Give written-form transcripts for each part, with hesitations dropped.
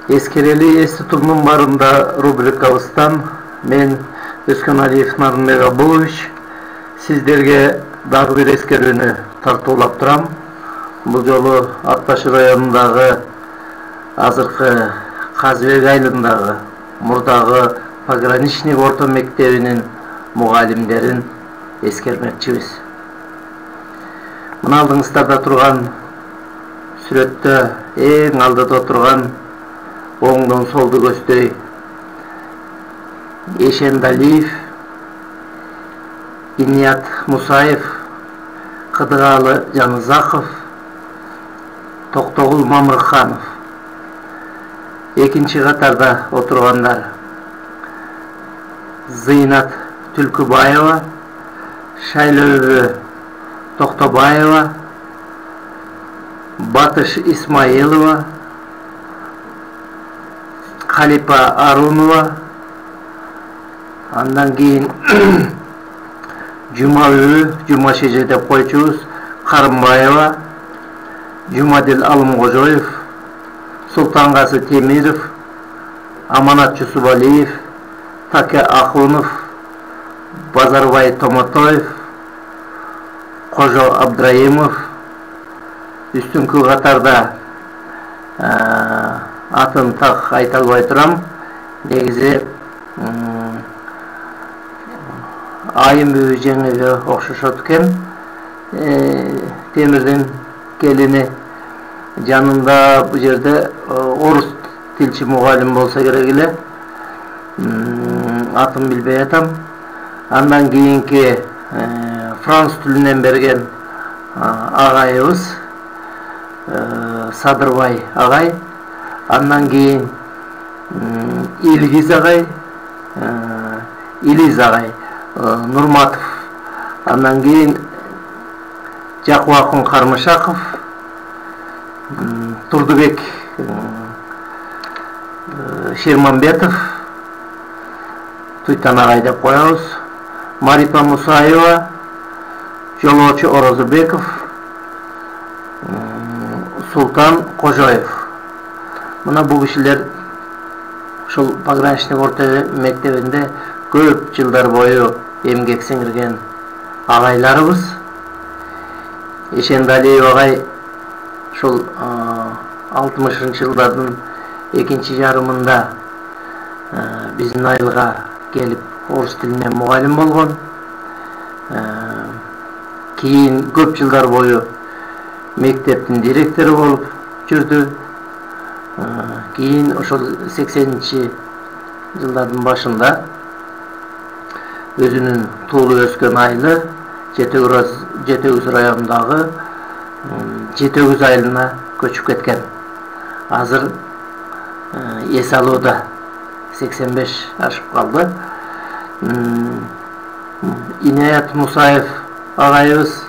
Eskерели Институтунун барында рубрикабыздан мен Өскөналиев Нарынбек Абулович сиздерге дагы бир эскерүүнү тартуулап турам. Бул жолу Ат Ташы районундагы азыркы Казыбек айылындагы мурдагы пограничник орто мектебинин мугалимдерин эскермекчибиз. Мына алдыңыздарда турган сүрөттө эң алдыда турган оңдон солду көздөй Эшендалиев, Иният Мусаев, Кыдыгалы Жанызаков, Токтогул Мамырханов. Экинчи катарда отургандар Зыйнат Түлкүбаева, Шайлөбү Токтобаева, Батыш Исмаилова, Халипа Арунова, андан кийин Жумашеже деп койчубуз, Карымбаева, Жумадил Алымкожоев, Султангазы Темиров, Аманат Жусубалиев, Таке Ахунов, Базарбай Томотоев, Кожо Абдраимов. Үстүнкү катарда атын так айта албай турам. Негизи Айымбү жеңиге окшошот экен. Темирдин келини жанында бу жерде орус тилчи мугалим болсо керек эле. Атын билбей атам. Андан кийинки франц тилинен берген агайыбыз Садырбай агай, андан кийин Илгиз агай, Илиз агай, Нурматов, андан кийин Жакубакын Кармышаков, Турдубек Шерманбетов, Туйтан агай деп коебуз, Марипа Мусаева, Жолоочу Орозубеков, Султан Кожоев. Мына бул кишилер ушул пограничник орто мектебинде көп жылдар бою эмгек сиңирген агайларыбыз. Эшендалиев агай ушул 60-жылдардын экинчи жарымында биздин айылга келип орус тилинен мугалим болгон. Кийин көп жылдар бою мектептин директору болуп жүрдү. Кийин ошол 80-жылдардын башында өзүнүн туулуп өскөн айылы Жетегүз районундагы Жетегүз айылына көчүп кеткен. Азыр эс алууда 85 ашып калды. Иният Мусаев агайыбыз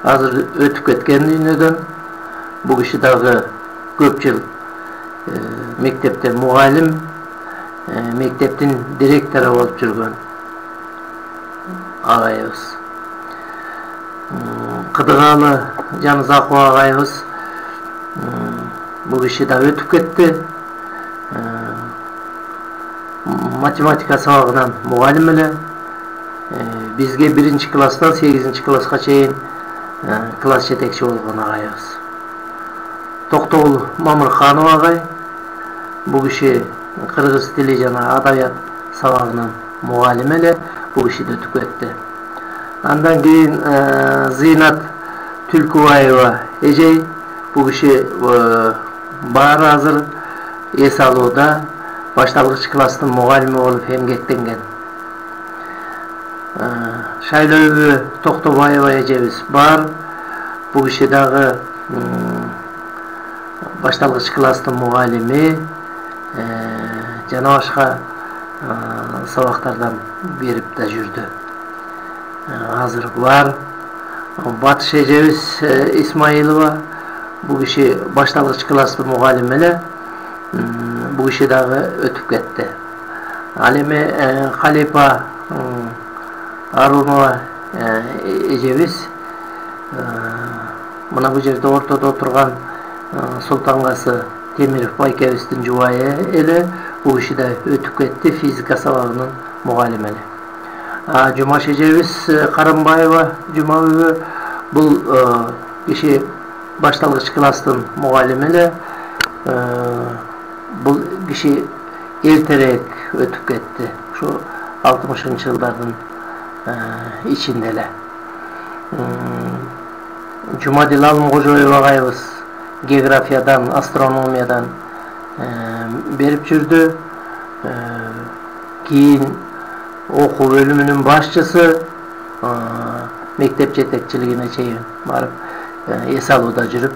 азыр өтүп кеткен дүйнөдөн. Бул киши дагы көп жыл мектепте мугалим, мектептин директору болуп жүргөн агайыбыз. Кыдыгалы Жанызаков агайыбыз бул киши да өтүп кетти. Математика сабагынан мугалим эле. Бизге 1-класстан 8-класска чейин класс жетекчи болгон агайыбыз. Токтогул Мамырханов агай, бул киши кыргыз тили жана адабият сабагынан мугалим эле, бул киши да өтүп кетти. Андан кийин Зыйнат Түлкүбаева эжей, бул киши баары азыр эс алууда, башталгыч класстын мугалими болуп эмгектенген. Шайлөбү Токтобаева эжебиз бар, бул киши дагы башталгыч класстын мугалими, жана башка сабактардан берип да жүрдү. Азыр бар. Батыш эжебиз Исмаилова, бул киши башталгыч класстын мугалими эле, бул киши дагы өтүп кетти. Ал эми Халипа Арунова эжебиз мына бул жерде ортодо турган Султангасы Темиров Байкебистин жубайы эле бул киши да өтүп кетти, физика сабагынын мугалими эле. Жумаш эжебиз Карымбаева Жумабүбү бул киши башталгыч класстын мугалими эле. Бул киши эртерээк өтүп кетти. Ушу 60-жылдардын ичинде эле. Жумадил Алымкожоева агайыбыз географиядан, астрономиядан берип жүрдү. Кийин окуу бөлүмүнүн башчысы, мектеп жетекчилигине чейин барып, эс алууда жүрүп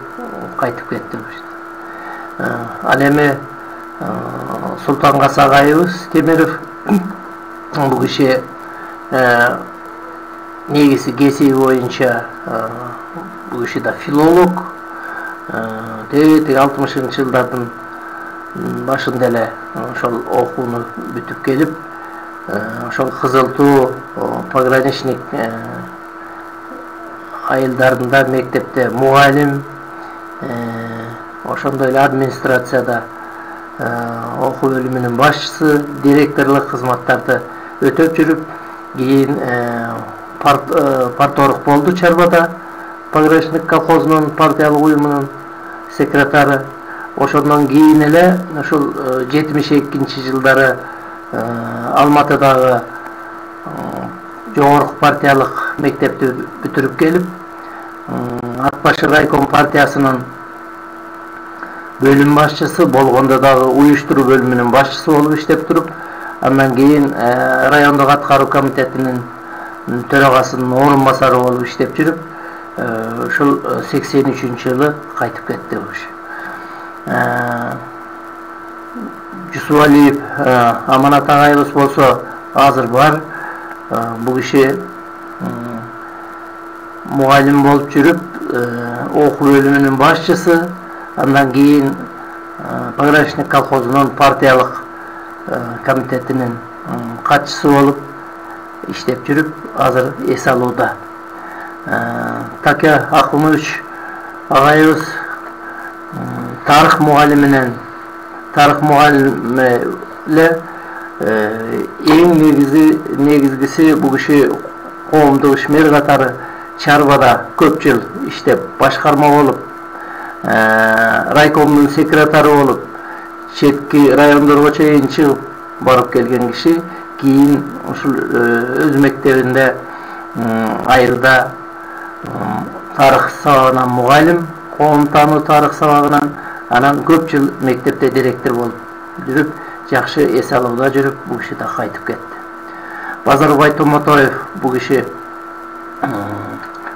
кайтып кетти. Ал эми Султангасы агайыбыз Темиров бул киши негизи кесиби боюнча бул киши да филолог. Теги 60-жылдардын башында эле ошол окууну бүтүп келип, ошол Кызыл Туу пограничник айылдарында мектепте мугалим, ошондой эле администрацияда окуу бөлүмүнүн башчысы, директорлук кызматтарды өтөп жүрүп, кийин парторг болду Чарбада, пограничник колхозунун партиялык уюмунун секретары. Ошондон кийин эле ошол 72-жылдары Алматыдагы жогорку партиялык мектепти бүтүрүп келип, Ат башы райком партиясынын бөлүм башчысы болгондо дагы уюштуруу бөлүмүнүн башчысы болуп иштеп туруп, андан кийин райондук аткаруу комитетинин төрагасынын орун басары болуп иштеп жүрүп, ушул 83-жылы кайтып кетти бул киши. Жусупалиев Аманат агайыбыз болсо азыр бар. Бул киши мугалим болуп жүрүп, окуу бөлүмүнүн башчысы, андан кийин пограничник колхозунун партиялык комитетинин катчысы болуп иштеп жүрүп, азыр эс алууда. Таке Акымович агайыбыз тарых мугалиминен, тарых мугалими эле эң негизгиси бул киши коомдук ишмер катары Чарбада көп жыл иштеп, башкарма болуп, райкомдун секретары болуп, четки райондорго чейин чыгып барып келген киши. Кийин ушул өз мектебинде айылда тарых сабагынан мугалим, коом таануу тарых сабагынан, анан көп жыл мектепте директор болуп жүрүп, жакшы эс алууда жүрүп, бул киши да кайтып кетти. Базарбай Томотоев бул киши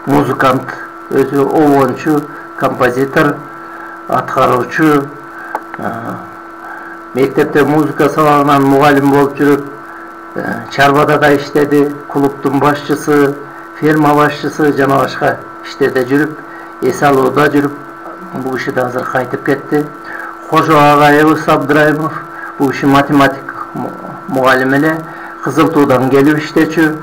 музыкант, өзү обончу, композитор, аткаруучу, мектепте музыка сабагынан мугалим болуп жүрүп, Чарбада да иштеди, клубтун башчысы, ферма башчысы жана башка иштерде жүрүп, эс алууда жүрүп, бул киши да азыр кайтып кетти. Кожо агайыбыз Абдырайымов бул киши математик мугалим эле, Кызыл Туудан келип иштечү.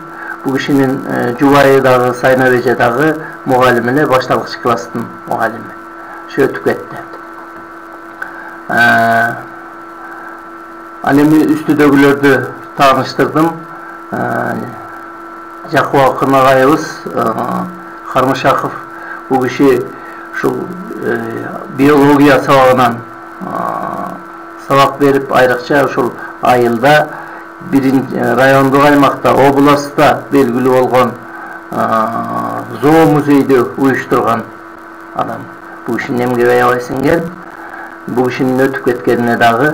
Бул кишинин жубайы дагы Сайнап эже дагы мугалим эле, башталгыч класстын мугалими. Ошо өтүп кетти. Ал эми үстүдөгүлөрдү тааныштырдым. Жакып Акын агайыбыз Кармышаков бул киши ушул биология сабагынан сабак берип, айрыкча ушул айылда райондук аймакта, областта белгилүү болгон зоо музейди уюштурган адам. Бул кишинин эмгеги аябай сиңген. Бул кишинин өтүп кеткенине дагы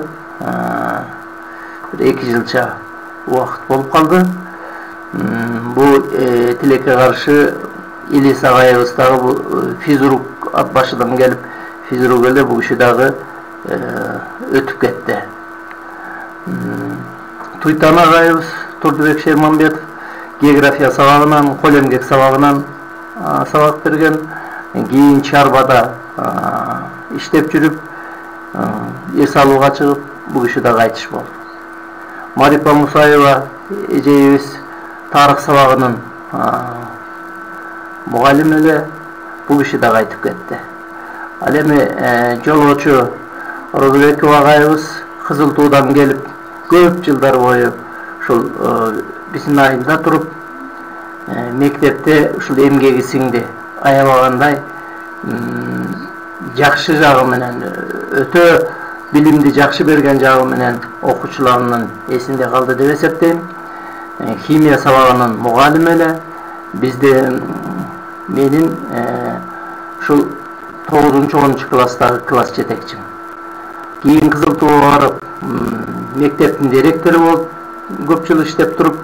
2 жылча убакыт болуп калды. Бул тилекке каршы Илис агайыбыз дагы физрук ат башыдан келип, физрук эле бул киши дагы өтүп кетти. Туйтан агайыбыз Турдубек Шерманбетов география сабагынан, кол эмгек сабагынан сабак берген. Кийин Чарбада иштеп жүрүп, эс алууга чыгып, бул киши да кайтыш болду. Марипа Мусаева эжебиз тарых сабагынын мугалими эле, бул киши да кайтып кетти. Ал эми жолоочу Оралбеков агайыбыз Кызыл Туудан келип, көп жылдар бою ушул биздин айылда туруп, мектепте ушул эмгеги сиңди, аябагандай жакшы жагы менен, өтө билимди жакшы берген жагы менен окуучуларынын эсинде калды деп эсептейм. Химия сабагынын мугалими эле, бизде менин ушул 9-10 класстагы класс жетекчим. Кийин Кызыл Тууга барып, мектептин директору болуп көп жыл иштеп туруп,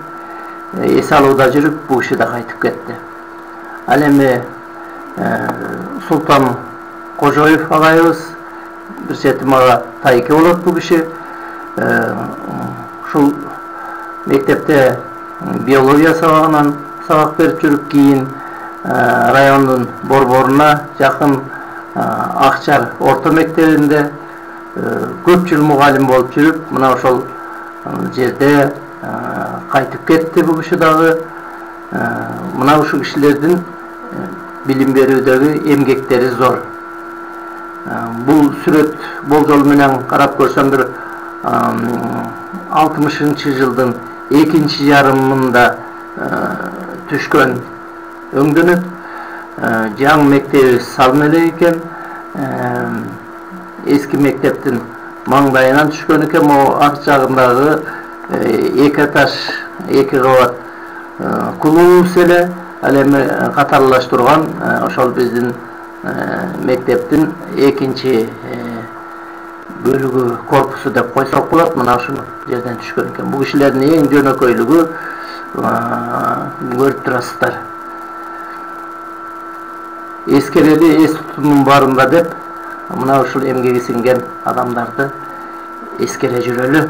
эс алууда жүрүп, бул иши да кайтып кетти. Ал эми Султан Кожоев агайыбыз бир чети мага тайке болот бул киши. Ушул мектепте биология сабагынан сабак берип жүрүп, кийин райондун борборуна жакын Акчар орто мектебинде көп жыл мугалим болуп жүрүп, мына ошол жерде кайтып кетти бул киши дагы. Мына ушул кишилердин билим берүүдөгү эмгектери зор. Бул сүрөт болжол менен карап көрсөм, бир 60-жылдын экинчи жарымында түшкөн өңдөнөт. Жаңы мектеп салына эле экен. Эски мектептин маңдайынан түшкөн экен. Могу арт жагындагы 2 этаж, 2 кабат клубус эле. Ал эми катарлаштырган ошол биздин мектептин экинчи бөлүгү, корпусу деп койсок болот. Мына ушул жерден түшкөн экен. Бул кишилердин эң жөнөкөйлүгү көрүп турасыздар. Эскерели эс тутумдун барында деп, мына ушул эмгеги сиңген адамдарды эскере жүрөлү.